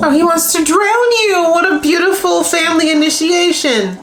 Oh, he wants to drown you. What a beautiful family initiation.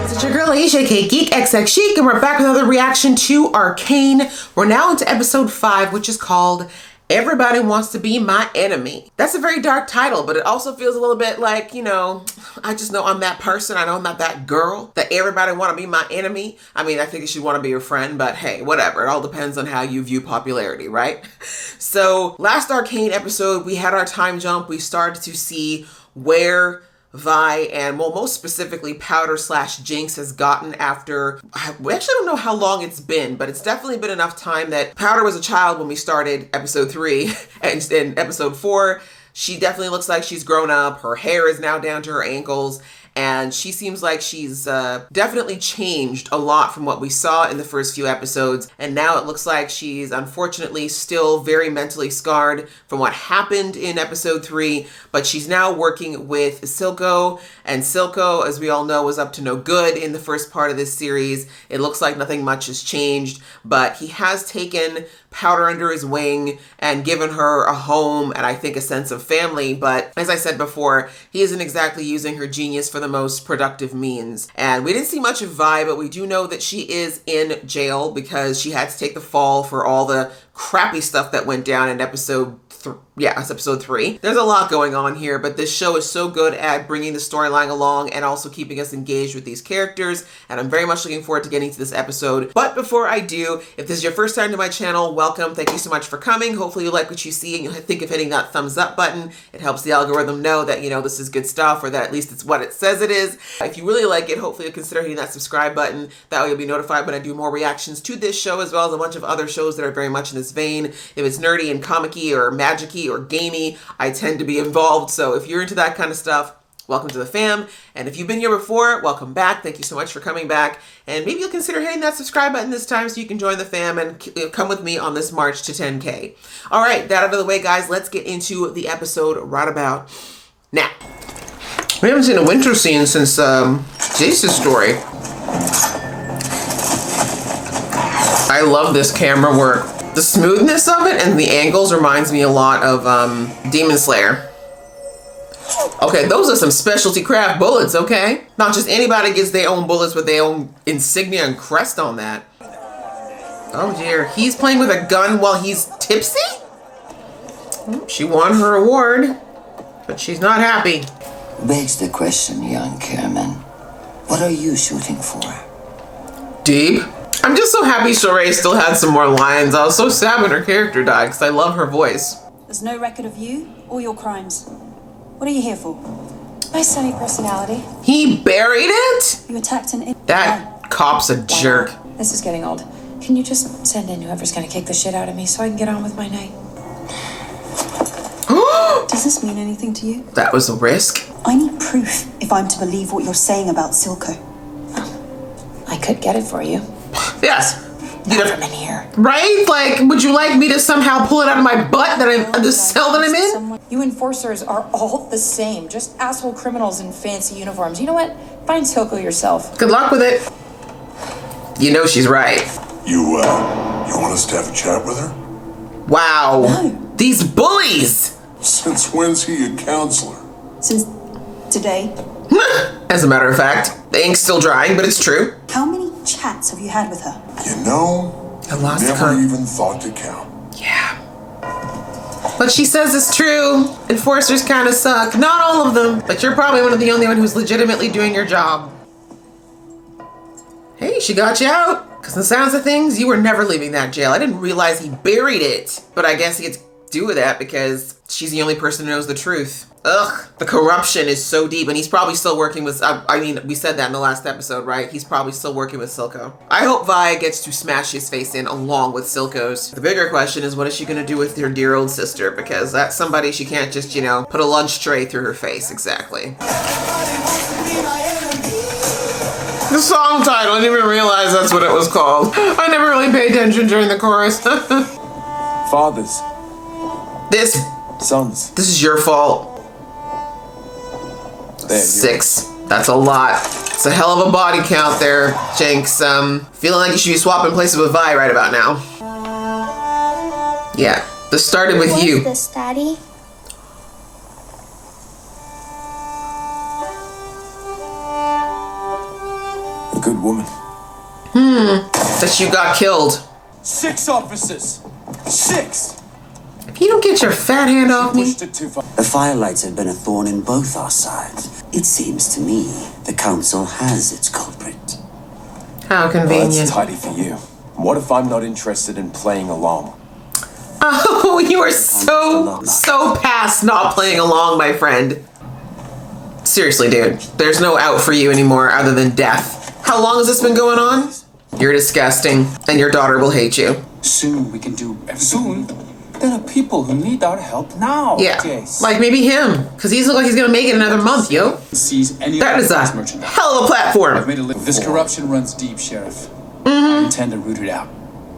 It's your girl Asia, Geek XX Chic, and we're back with another reaction to Arcane. We're now into episode 5, which is called Everybody Wants to Be My Enemy. That's a very dark title, but it also feels a little bit like, you know, I just know I'm that person. I know I'm not that girl that everybody want to be my enemy. I mean, I think you should want to be your friend, but hey, whatever. It all depends on how you view popularity, right? So last Arcane episode, we had our time jump. We started to see where Vi and, well, most specifically Powder / Jayce has gotten after, we actually don't know how long it's been, but it's definitely been enough time that Powder was a child when we started episode 3, and in episode 4, she definitely looks like she's grown up. Her hair is now down to her ankles, and she seems like she's definitely changed a lot from what we saw in the first few episodes. And now it looks like she's unfortunately still very mentally scarred from what happened in episode 3. But she's now working with Silco. And Silco, as we all know, was up to no good in the first part of this series. It looks like nothing much has changed. But he has taken Powder under his wing and given her a home and I think a sense of family. But as I said before, he isn't exactly using her genius for the most productive means. And we didn't see much of Vi, but we do know that she is in jail because she had to take the fall for all the crappy stuff that went down in episode 3. There's a lot going on here, but this show is so good at bringing the storyline along and also keeping us engaged with these characters, and I'm very much looking forward to getting to this episode. But before I do, if this is your first time to my channel, welcome. Thank you so much for coming. Hopefully you like what you see and you'll think of hitting that thumbs up button. It helps the algorithm know that, you know, this is good stuff, or that at least it's what it says it is. If you really like it, hopefully you'll consider hitting that subscribe button. That way you'll be notified when I do more reactions to this show, as well as a bunch of other shows that are very much in this vein. If it's nerdy and comic-y or magic-y or gamey, I tend to be involved. So if you're into that kind of stuff, welcome to the fam. And if you've been here before, welcome back. Thank you so much for coming back. And maybe you'll consider hitting that subscribe button this time so you can join the fam and come with me on this march to 10K. All right, that out of the way, guys, let's get into the episode right about now. We haven't seen a winter scene since Jayce's story. I love this camera work. The smoothness of it and the angles reminds me a lot of Demon Slayer. Okay, those are some specialty craft bullets, okay? Not just anybody gets their own bullets with their own insignia and crest on that. Oh dear, he's playing with a gun while he's tipsy? She won her award, but she's not happy. Begs the question, young Chairman. What are you shooting for? Deep. I'm just so happy Sheree still had some more lines. I was so sad when her character died because I love her voice. There's no record of you or your crimes. What are you here for? My sunny personality. He buried it? You attacked an... That cop's a jerk. This is getting old. Can you just send in whoever's gonna kick the shit out of me so I can get on with my night? Does this mean anything to you? That was a risk. I need proof if I'm to believe what you're saying about Silco. I could get it for you. Yes. Not from in here. Right? Like, would you like me to somehow pull it out of my butt that I'm the cell that I'm in? You enforcers are all the same. Just asshole criminals in fancy uniforms. You know what? Find Silco yourself. Good luck with it. You know she's right. You want us to have a chat with her? Wow. No. These bullies. Since when's he a counselor? Since today. As a matter of fact, the ink's still drying, but it's true. How many chats have you had with her? You know, I lost never count. even thought to count. Yeah. What she says is true. Enforcers kind of suck. Not all of them, but you're probably one of the only one who's legitimately doing your job. Hey, she got you out. Because the sounds of things, you were never leaving that jail. I didn't realize he buried it. But I guess he gets to do with that because she's the only person who knows the truth. Ugh, the corruption is so deep, and he's probably still working with, I mean, we said that in the last episode, right? He's probably still working with Silco. I hope Vi gets to smash his face in along with Silco's. The bigger question is, what is she gonna do with her dear old sister? Because that's somebody she can't just, you know, put a lunch tray through her face, exactly. The song title, I didn't even realize that's what it was called. I never really paid attention during the chorus. Fathers. Sons. This is your fault. There, 6. That's a lot. It's a hell of a body count there, Jayce. Feeling like you should be swapping places with Vi right about now. Yeah, this started with What's you. this, Daddy? A good woman. That you got killed. 6 officers. 6. If you don't get your fat hand off me. Pushed it too far. The firelights have been a thorn in both our sides. It seems to me the council has its culprit. How Well, convenient. that's tidy for you. What if I'm not interested in playing along? Oh, you are so past not playing along, my friend. Seriously, dude. There's no out for you anymore other than death. How long has this been going on? You're disgusting, and your daughter will hate you. Soon we can do everything. Soon? There are people who need our help now. Yeah, Jayce. like maybe him, because he's look like he's gonna make it another month, yo. Seize any That of is a this merchandise. hell of a I've platform. made a list. This corruption runs deep, Sheriff. I intend to root it out.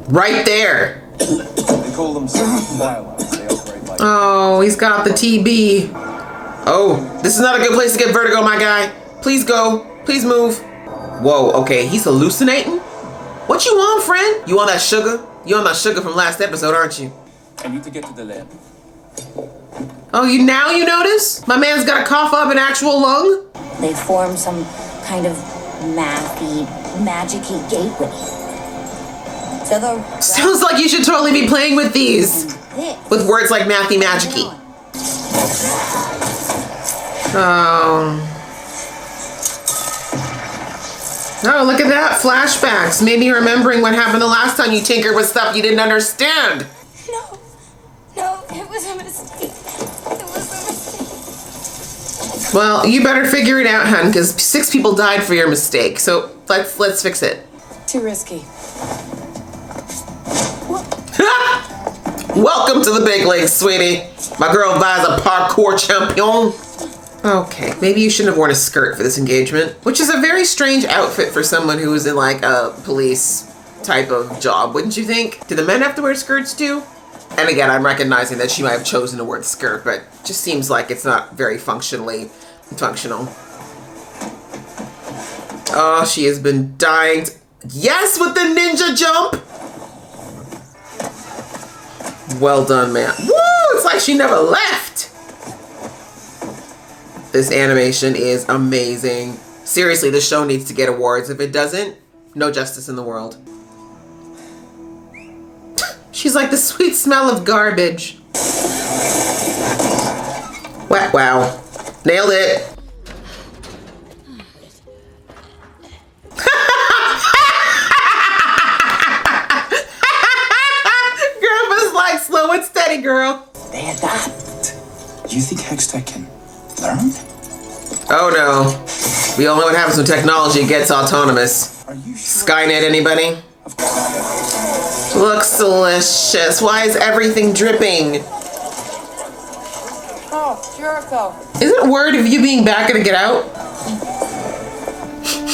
Right there. They call them violence. They operate like... Oh, he's got the TB. Oh, this is not a good place to get vertigo, my guy. Please go. Please move. Whoa, okay, he's hallucinating? What you want, friend? You want that sugar? You want that sugar from last episode, aren't you? I need to get to the lab. Oh, you notice? My man's got to cough up an actual lung? They form some kind of mathy, magic-y gateway. To the Sounds like you should totally be playing with these. this. With words like mathy magic-y. Oh. Oh, look at that. Flashbacks. Maybe remembering what happened the last time you tinkered with stuff you didn't understand. No, it was a mistake. It was a mistake. Well, you better figure it out, hun, because 6 people died for your mistake. So let's fix it. Too risky. Welcome to the big leagues, sweetie. My girl Vi's a parkour champion. Okay, maybe you shouldn't have worn a skirt for this engagement, which is a very strange outfit for someone who is in like a police type of job, wouldn't you think? Do the men have to wear skirts too? And again, I'm recognizing that she might have chosen to wear the skirt, but it just seems like it's not very functional. Oh, she has been dying. Yes, with the ninja jump. Well done, man. Woo! It's like she never left. This animation is amazing. Seriously, the show needs to get awards. If it doesn't, no justice in the world. She's like the sweet smell of garbage. Wow. Nailed it. Grandpa's like, slow and steady, girl. They adapt. You think Hextech can learn? Oh no. We all know what happens when technology gets autonomous. Are you sure? Skynet, anybody? Of course. Looks delicious. Why is everything dripping? Oh, Jericho. Isn't word of you being back gonna get out?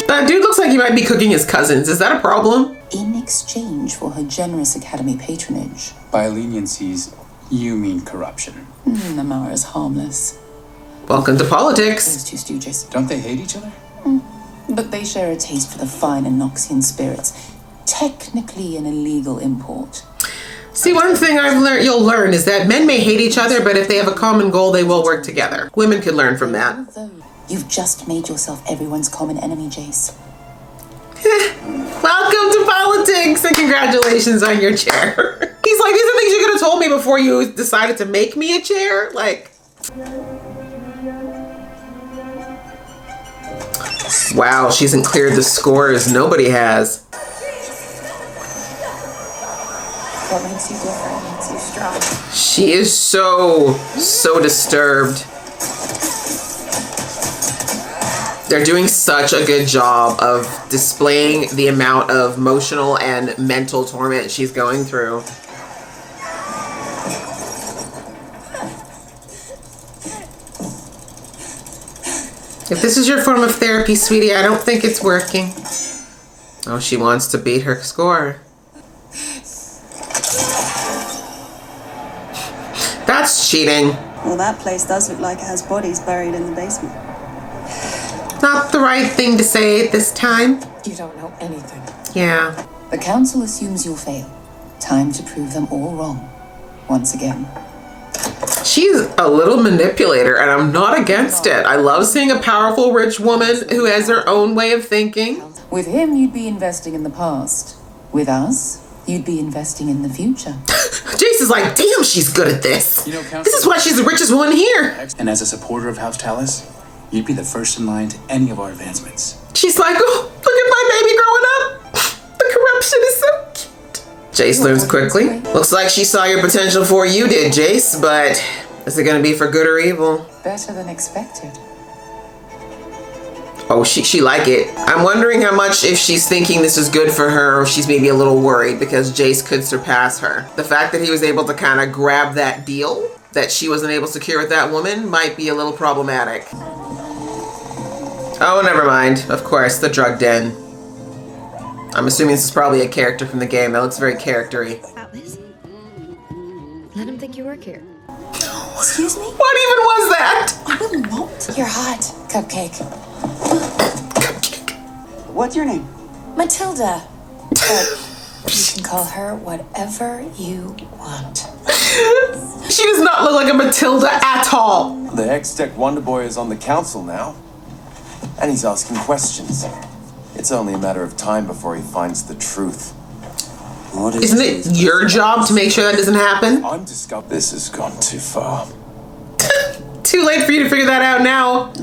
That dude looks like he might be cooking his cousins. Is that a problem? In exchange for her generous academy patronage. By leniencies, you mean corruption. Amara's harmless. Welcome to politics. Those two stooges. Don't they hate each other? But they share a taste for the fine Noxian spirits. Technically an illegal import. See, one thing I've learned, you'll learn, is that men may hate each other, but if they have a common goal, they will work together. Women could learn from that. Although you've just made yourself everyone's common enemy, Jayce. Welcome to politics and congratulations on your chair. He's like, these are things you could have told me before you decided to make me a chair. Like, wow, she hasn't cleared the scores. Nobody has. What makes you different makes you strong. She is so disturbed. They're doing such a good job of displaying the amount of emotional and mental torment she's going through. If this is your form of therapy, sweetie, I don't think it's working. Oh, she wants to beat her score. That's cheating. Well, that place does look like it has bodies buried in the basement. Not the right thing to say at this time. You don't know anything. Yeah. The council assumes you'll fail. Time to prove them all wrong. once again. She's a little manipulator, and I'm not against it. I love seeing a powerful, rich woman who has her own way of thinking. With him, you'd be investing in the past. With us, you'd be investing in the future. Jayce is like, damn, she's good at this. You know, This is why she's the richest woman here. And as a supporter of House Talus, you'd be the first in line to any of our advancements. She's like, oh, look at my baby growing up. The corruption is so cute. Jayce learns quickly. Looks like she saw your potential before you did, Jayce, but is it gonna be for good or evil? Better than expected. Oh, she like it. I'm wondering how much if she's thinking this is good for her or she's maybe a little worried because Jayce could surpass her. The fact that he was able to kind of grab that deal that she wasn't able to secure with that woman might be a little problematic. Oh, never mind. Of course, the drug den. I'm assuming this is probably a character from the game. That looks very character-y. Let him think you work here. Excuse me? What even was that? I will not. You're hot, Cupcake. What's your name? Matilda. But you can call her whatever you want. She does not look like a Matilda at all. The ex-tech Wonder Boy is on the council now. And he's asking questions. It's only a matter of time before he finds the truth. Isn't it your job to make sure that doesn't happen? I'm discovering this has gone too far. Too late for you to figure that out now.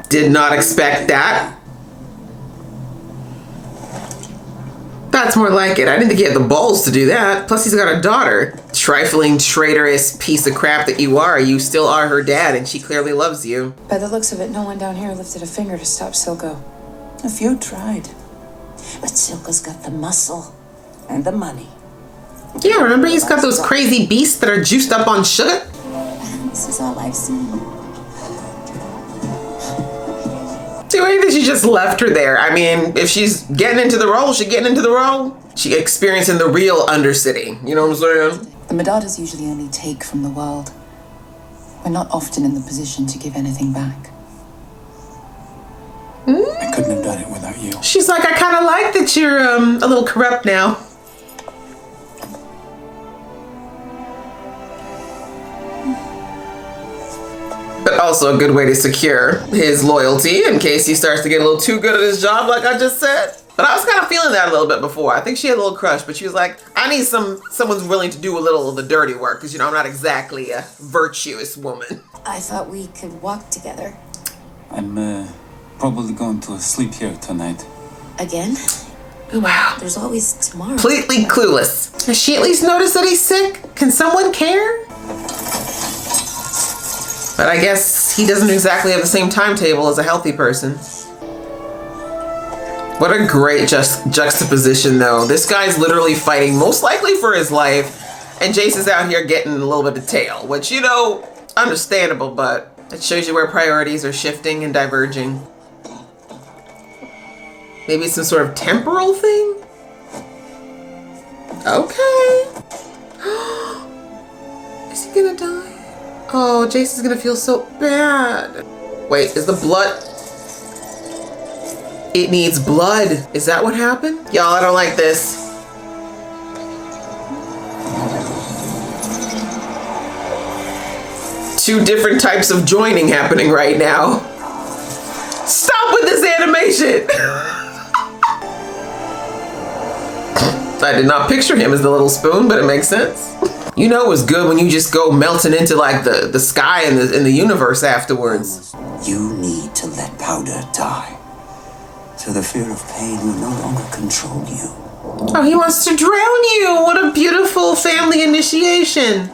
Did not expect that. That's more like it. I didn't think he had the balls to do that. Plus he's got a daughter. Trifling, traitorous piece of crap that you are, you still are her dad and she clearly loves you. By the looks of it, no one down here lifted a finger to stop Silco. A few tried. But Silco's got the muscle and the money. Yeah, remember he's got those crazy beasts that are juiced up on sugar? This is all I've seen. See, I think she just left her there. I mean, if she's getting into the role, she's getting into the role. She experiencing the real Undercity. You know what I'm saying? The Medardas usually only take from the world. We're not often in the position to give anything back. I couldn't have done it without you. She's like, I kind of like that you're a little corrupt now. But also a good way to secure his loyalty in case he starts to get a little too good at his job, like I just said. But I was kind of feeling that a little bit before. I think she had a little crush, but she was like, I need someone's willing to do a little of the dirty work because, you know, I'm not exactly a virtuous woman. I thought we could walk together. I'm probably going to sleep here tonight. Again? You know, there's always tomorrow. Completely clueless. Has she at least noticed that he's sick? Can someone care? But I guess he doesn't exactly have the same timetable as a healthy person. What a great juxtaposition, though. This guy's literally fighting, most likely for his life, and Jayce is out here getting a little bit of tail, which, you know, understandable, but it shows you where priorities are shifting and diverging. Maybe some sort of temporal thing? Okay. Is he gonna die? Oh, Jayce is gonna feel so bad. Wait, is the blood... It needs blood. Is that what happened? Y'all, I don't like this. Two different types of joining happening right now. Stop with this animation. I did not picture him as the little spoon, but it makes sense. You know it was good when you just go melting into like the sky and the universe afterwards. You need to let Powder die, so the fear of pain will no longer control you. Oh, he wants to drown you. What a beautiful family initiation.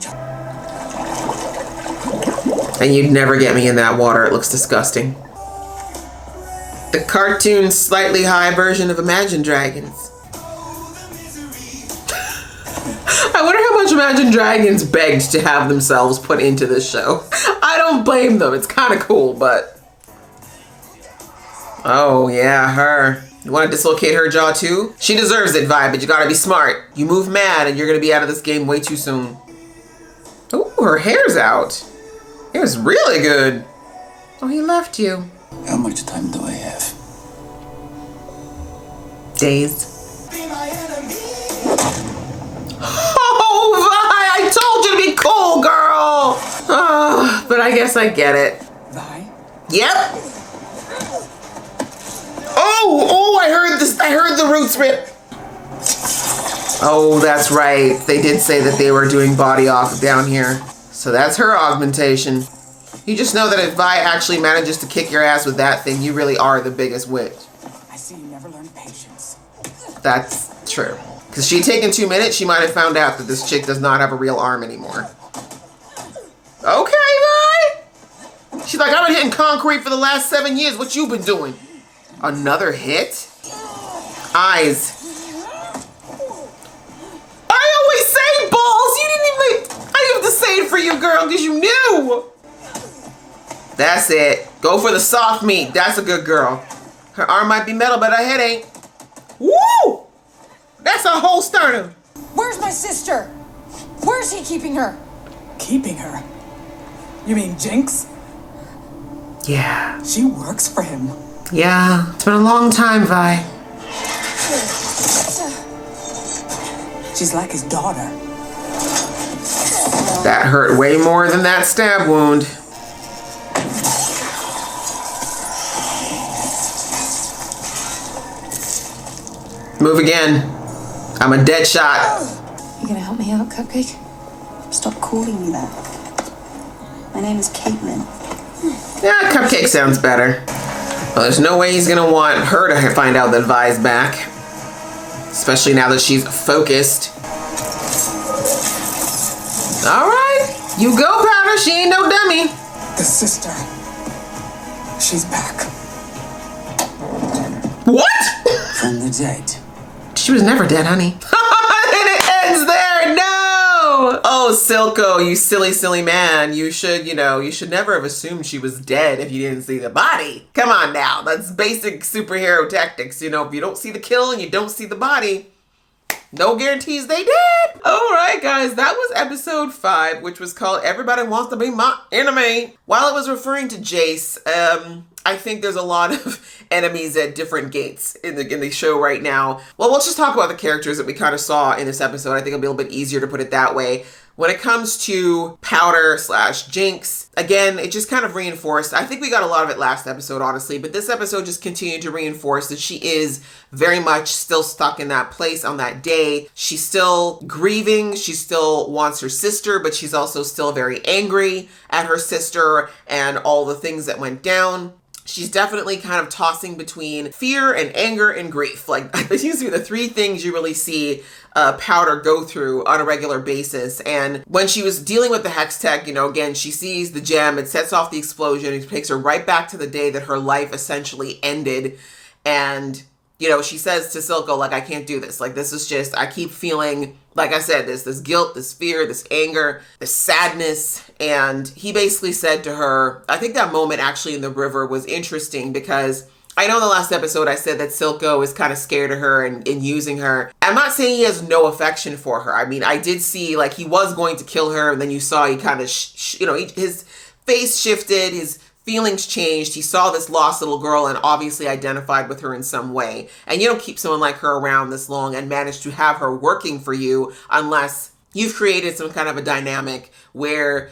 And you'd never get me in that water. It looks disgusting. The cartoon, slightly high version of Imagine Dragons. I wonder how much Imagine Dragons begged to have themselves put into this show. I don't blame them. It's kind of cool, but... Oh, yeah, her. You want to dislocate her jaw too? She deserves it, vibe, but you gotta be smart. You move mad and you're gonna be out of this game way too soon. Oh, her hair's out. It was really good. Oh, he left you. How much time do I have? days. Oh, Vi, I told you to be cool, girl. But I guess I get it. Vi? Yep. Oh, I heard this. I heard the roots rip. Oh, that's right. They did say that they were doing body off down here. So that's her augmentation. You just know that if Vi actually manages to kick your ass with that thing, you really are the biggest witch. I see you never learned patience. That's true. Because she'd taken 2 minutes, she might have found out that this chick does not have a real arm anymore. Okay, Vi. She's like, I've been hitting concrete for the last 7 years. What you been doing? Another hit? Eyes. I always say balls. You didn't even... I have to say it for you, girl, because you knew. That's it. Go for the soft meat. That's a good girl. Her arm might be metal, but her head ain't. Woo! That's a whole sternum. Where's my sister? Where's he keeping her? Keeping her? You mean Jinx? Yeah. She works for him. Yeah. It's been a long time, Vi. She's like his daughter. That hurt way more than that stab wound. Move again. I'm a dead shot. You gonna help me out, Cupcake? Stop calling me that. My name is Caitlin. Yeah, Cupcake sounds better. Well, there's no way he's gonna want her to find out that Vi's back. Especially now that she's focused. Alright, you go, Powder. She ain't no dummy. The sister. She's back. What? From the dead. She was never dead, honey. And it ends there. No. Oh, Silco, you silly, silly man. You should never have assumed she was dead if you didn't see the body. Come on now. That's basic superhero tactics. If you don't see the kill and you don't see the body, no guarantees they did. All right, guys, that was episode 5, which was called Everybody Wants to Be My Enemy. While it was referring to Jayce, I think there's a lot of enemies at different gates in the show right now. Well, let's just talk about the characters that we kind of saw in this episode. I think it'll be a little bit easier to put it that way. When it comes to Powder / Jinx, again, it just kind of reinforced. I think we got a lot of it last episode, honestly, but this episode just continued to reinforce that she is very much still stuck in that place on that day. She's still grieving. She still wants her sister, but she's also still very angry at her sister and all the things that went down. She's definitely kind of tossing between fear and anger and grief. Like, these seems to be the 3 things you really see Powder go through on a regular basis. And when she was dealing with the Hex Tech, again, she sees the gem, it sets off the explosion, it takes her right back to the day that her life essentially ended. And, she says to Silco, like, I can't do this. Like, this is just, I keep feeling, like I said, this guilt, this fear, this anger, this sadness. And he basically said to her, I think that moment actually in the river was interesting because I know in the last episode I said that Silco is kind of scared of her and using her. I'm not saying he has no affection for her. I mean, I did see, like, he was going to kill her, and then you saw he kind of, his face shifted, his feelings changed. He saw this lost little girl and obviously identified with her in some way. And you don't keep someone like her around this long and manage to have her working for you unless you've created some kind of a dynamic where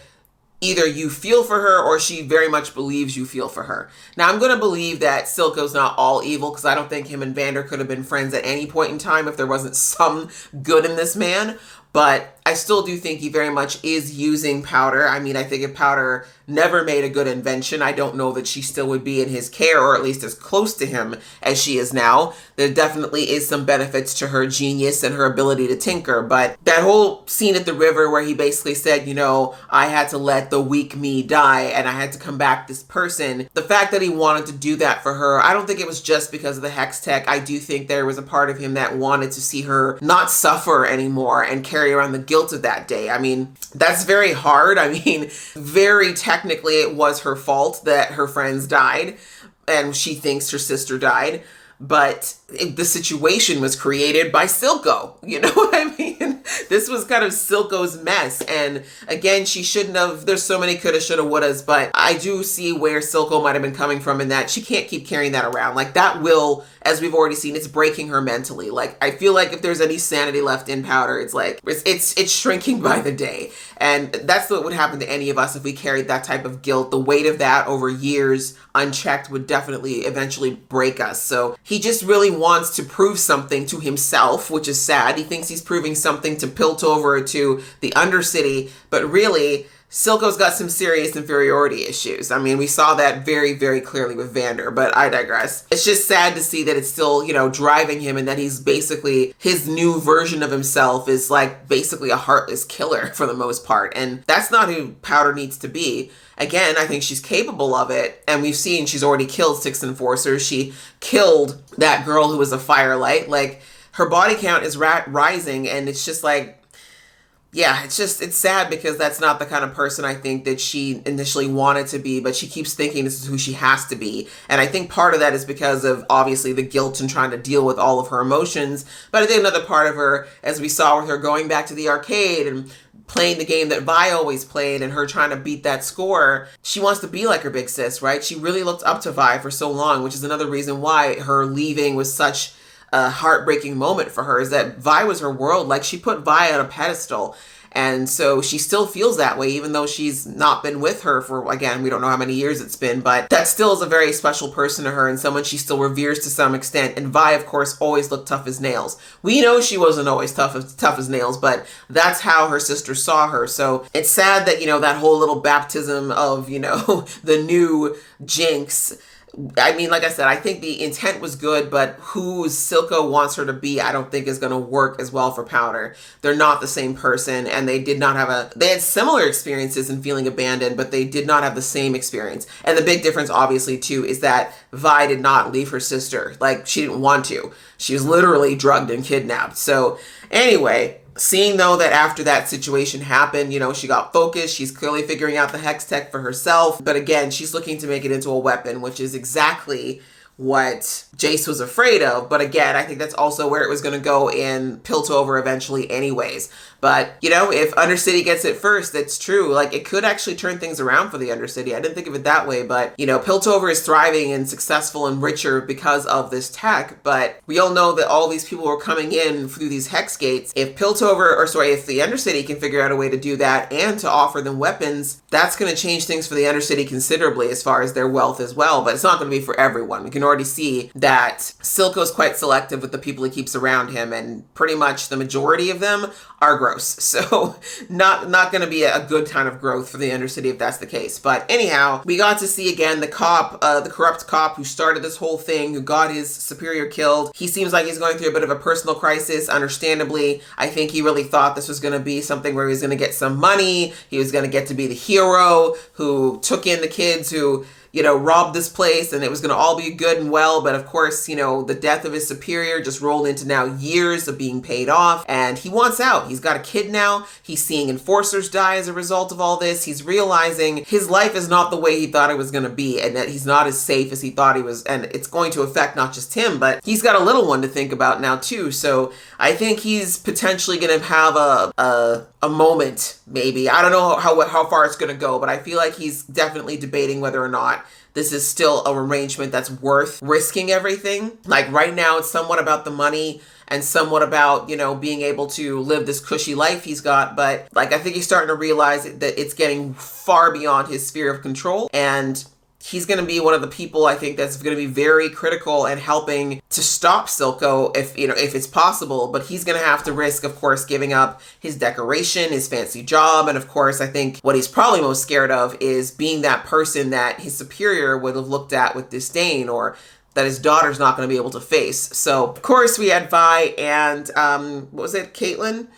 either you feel for her or she very much believes you feel for her. Now, I'm going to believe that Silco's not all evil because I don't think him and Vander could have been friends at any point in time if there wasn't some good in this man. But I still do think he very much is using Powder. I mean, I think if Powder never made a good invention, I don't know that she still would be in his care, or at least as close to him as she is now. There definitely is some benefits to her genius and her ability to tinker. But that whole scene at the river where he basically said, I had to let the weak me die and I had to come back this person. The fact that he wanted to do that for her, I don't think it was just because of the Hex Tech. I do think there was a part of him that wanted to see her not suffer anymore and carry around the guilt of that day. I mean, that's very hard. I mean, very technically it was her fault that her friends died and she thinks her sister died. but the situation was created by Silco. You know what I mean? This was kind of Silco's mess. And again, she shouldn't have, there's so many coulda, shoulda, wouldas, but I do see where Silco might have been coming from in that she can't keep carrying that around. Like that will, as we've already seen, it's breaking her mentally. Like I feel like if there's any sanity left in Powder, it's like, it's shrinking by the day. And that's what would happen to any of us if we carried that type of guilt. The weight of that over years unchecked would definitely eventually break us. So he just really wants to prove something to himself, which is sad. He thinks he's proving something to Piltover, to the Undercity, but really Silco's got some serious inferiority issues. I mean, we saw that very, very clearly with Vander, but I digress. It's just sad to see that it's still, you know, driving him, and that he's basically, his new version of himself is like basically a heartless killer for the most part. And that's not who Powder needs to be. Again, I think she's capable of it. And we've seen she's already killed 6 enforcers. She killed that girl who was a firelight. Like her body count is rising, and it's just like, yeah, it's sad because that's not the kind of person I think that she initially wanted to be, but she keeps thinking this is who she has to be. And I think part of that is because of obviously the guilt and trying to deal with all of her emotions. But I think another part of her, as we saw with her going back to the arcade and playing the game that Vi always played and her trying to beat that score, she wants to be like her big sis, right? She really looked up to Vi for so long, which is another reason why her leaving was such a heartbreaking moment for her, is that Vi was her world. Like she put Vi on a pedestal. And so she still feels that way, even though she's not been with her for, again, we don't know how many years it's been, but that still is a very special person to her and someone she still reveres to some extent. And Vi, of course, always looked tough as nails. We know she wasn't always tough as nails, but that's how her sister saw her. So it's sad that, you know, that whole little baptism of, you know, the new Jinx, I mean, like I said, I think the intent was good, but who Silco wants her to be, I don't think is going to work as well for Powder. They're not the same person, and they did not have they had similar experiences in feeling abandoned, but they did not have the same experience. And the big difference, obviously, too, is that Vi did not leave her sister. Like, she didn't want to. She was literally drugged and kidnapped. So, anyway, seeing though that after that situation happened, you know, she got focused. She's clearly figuring out the hex tech for herself. But again, she's looking to make it into a weapon, which is exactly what Jayce was afraid of. But again, I think that's also where it was going to go in Piltover eventually anyways. But, you know, if Undercity gets it first, it's true. Like, it could actually turn things around for the Undercity. I didn't think of it that way, but, you know, Piltover is thriving and successful and richer because of this tech. But we all know that all these people were coming in through these hex gates. If if the Undercity can figure out a way to do that and to offer them weapons, that's going to change things for the Undercity considerably as far as their wealth as well. But it's not going to be for everyone. We can already see that Silco's quite selective with the people he keeps around him, and pretty much the majority of them are gross. So not going to be a good kind of growth for the Undercity if that's the case. But anyhow, we got to see again the cop, the corrupt cop who started this whole thing, who got his superior killed. He seems like he's going through a bit of a personal crisis, understandably. I think he really thought this was going to be something where he was going to get some money. He was going to get to be the hero who took in the kids who, you know, robbed this place, and it was going to all be good and well. But of course, you know, the death of his superior just rolled into now years of being paid off, and he wants out. He's got a kid now. He's seeing enforcers die as a result of all this. He's realizing his life is not the way he thought it was going to be, and that he's not as safe as he thought he was. And it's going to affect not just him, but he's got a little one to think about now too. So I think he's potentially going to have a moment, maybe. I don't know how far it's going to go, but I feel like he's definitely debating whether or not this is still a arrangement that's worth risking everything. Like right now, it's somewhat about the money and somewhat about, you know, being able to live this cushy life he's got. But like, I think he's starting to realize that it's getting far beyond his sphere of control. And he's going to be one of the people, I think, that's going to be very critical and helping to stop Silco if it's possible. But he's going to have to risk, of course, giving up his decoration, his fancy job. And of course, I think what he's probably most scared of is being that person that his superior would have looked at with disdain, or that his daughter's not going to be able to face. So, of course, we had Vi and, what was it, Caitlin?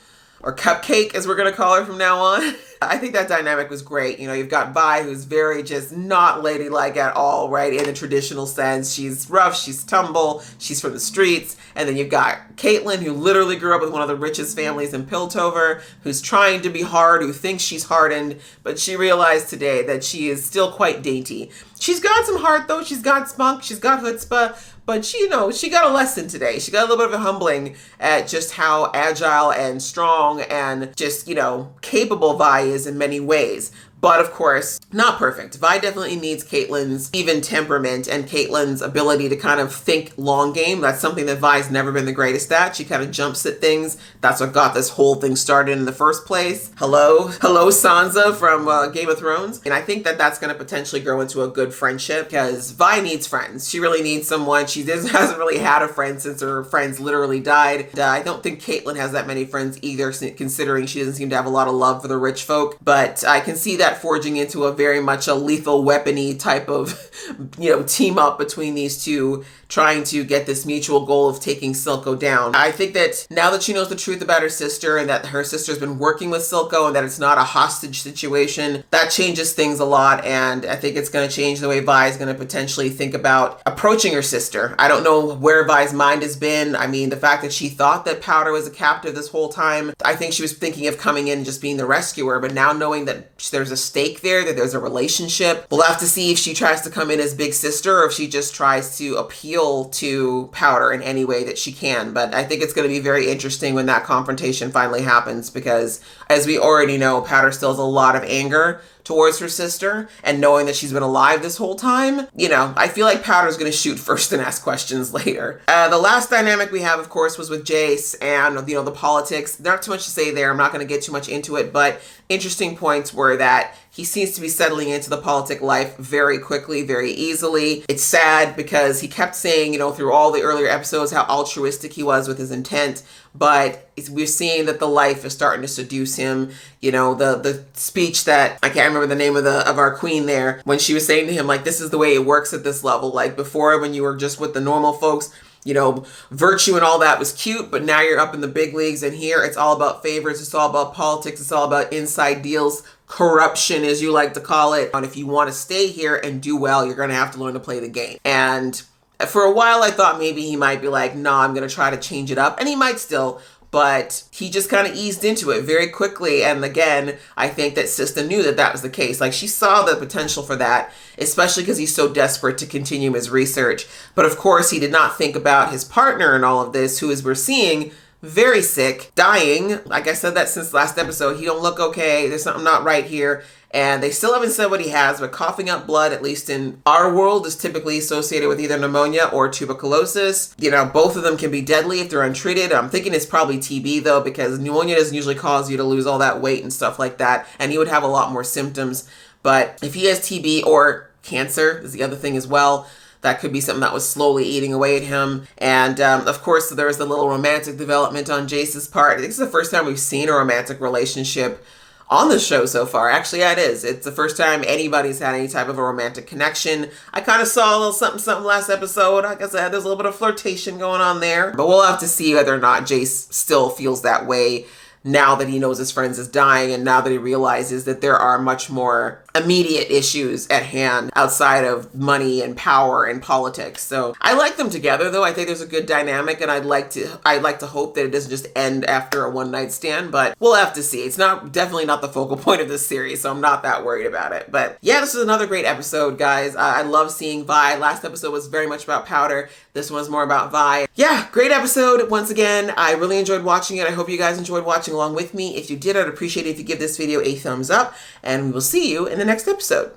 Or Cupcake, as we're going to call her from now on. I think that dynamic was great. You know, you've got Vi, who's very just not ladylike at all, right? In a traditional sense. She's rough, she's tumble, she's from the streets. And then you've got Caitlin, who literally grew up with one of the richest families in Piltover, who's trying to be hard, who thinks she's hardened, but she realized today that she is still quite dainty. She's got some heart though, she's got spunk, she's got chutzpah, but she, you know, she got a lesson today. She got a little bit of a humbling at just how agile and strong and just, you know, capable Vi is in many ways. But of course, not perfect. Vi definitely needs Caitlin's even temperament and Caitlin's ability to kind of think long game. That's something that Vi's never been the greatest at. She kind of jumps at things. That's what got this whole thing started in the first place. Hello Sansa from Game of Thrones. And I think that that's going to potentially grow into a good friendship because Vi needs friends. She really needs someone. She hasn't really had a friend since her friends literally died. I don't think Caitlin has that many friends either, considering she doesn't seem to have a lot of love for the rich folk. But I can see that forging into a very much a lethal weapony type of, you know, team up between these two, trying to get this mutual goal of taking Silco down. I think that now that she knows the truth about her sister and that her sister's been working with Silco and that it's not a hostage situation, that changes things a lot. And I think it's going to change the way Vi is going to potentially think about approaching her sister. I don't know where Vi's mind has been. I mean, the fact that she thought that Powder was a captive this whole time, I think she was thinking of coming in and just being the rescuer. But now knowing that there's a stake there, that there's a relationship, we'll have to see if she tries to come in as big sister or if she just tries to appeal to Powder in any way that she can. But I think it's going to be very interesting when that confrontation finally happens, because as we already know, Powder still has a lot of anger towards her sister, and knowing that she's been alive this whole time, you know, I feel like Powder's going to shoot first and ask questions later. The last dynamic we have, of course, was with Jayce and, you know, the politics. Not too much to say there. I'm not going to get too much into it, but interesting points were that he seems to be settling into the politic life very quickly, very easily. It's sad because he kept saying, you know, through all the earlier episodes how altruistic he was with his intent, but we're seeing that the life is starting to seduce him. You know, the speech that, I can't remember the name of our queen there, when she was saying to him, like, this is the way it works at this level. Like before, when you were just with the normal folks, you know, virtue and all that was cute, but now you're up in the big leagues, and here it's all about favors, it's all about politics, it's all about inside deals, corruption, as you like to call it. And if you want to stay here and do well, you're going to have to learn to play the game. And for a while, I thought maybe he might be like, nah, I'm going to try to change it up. And he might still, but he just kind of eased into it very quickly. And again, I think that Sista knew that that was the case. Like, she saw the potential for that, especially because he's so desperate to continue his research. But of course, he did not think about his partner in all of this, who, as we're seeing, very sick, dying. Like I said that since last episode, he don't look okay. There's something not right here. And they still haven't said what he has, but coughing up blood, at least in our world, is typically associated with either pneumonia or tuberculosis. You know, both of them can be deadly if they're untreated. I'm thinking it's probably TB though, because pneumonia doesn't usually cause you to lose all that weight and stuff like that. And he would have a lot more symptoms. But if he has TB or cancer, is the other thing as well, that could be something that was slowly eating away at him. And of course, there was the little romantic development on Jayce's part. I think it's the first time we've seen a romantic relationship on the show so far. Actually, yeah, it is. It's the first time anybody's had any type of a romantic connection. I kind of saw a little something last episode. Like I said, there's a little bit of flirtation going on there. But we'll have to see whether or not Jayce still feels that way now that he knows his friends is dying, and now that he realizes that there are much more immediate issues at hand outside of money and power and politics. So I like them together though. I think there's a good dynamic, and I'd like to hope that it doesn't just end after a one night stand, but we'll have to see. It's definitely not the focal point of this series, so I'm not that worried about it. But yeah, this is another great episode, guys. I love seeing Vi. Last episode was very much about Powder. This one's more about Vi. Yeah, great episode. Once again, I really enjoyed watching it. I hope you guys enjoyed watching along with me. If you did, I'd appreciate it if you give this video a thumbs up, and we will see you in the next episode.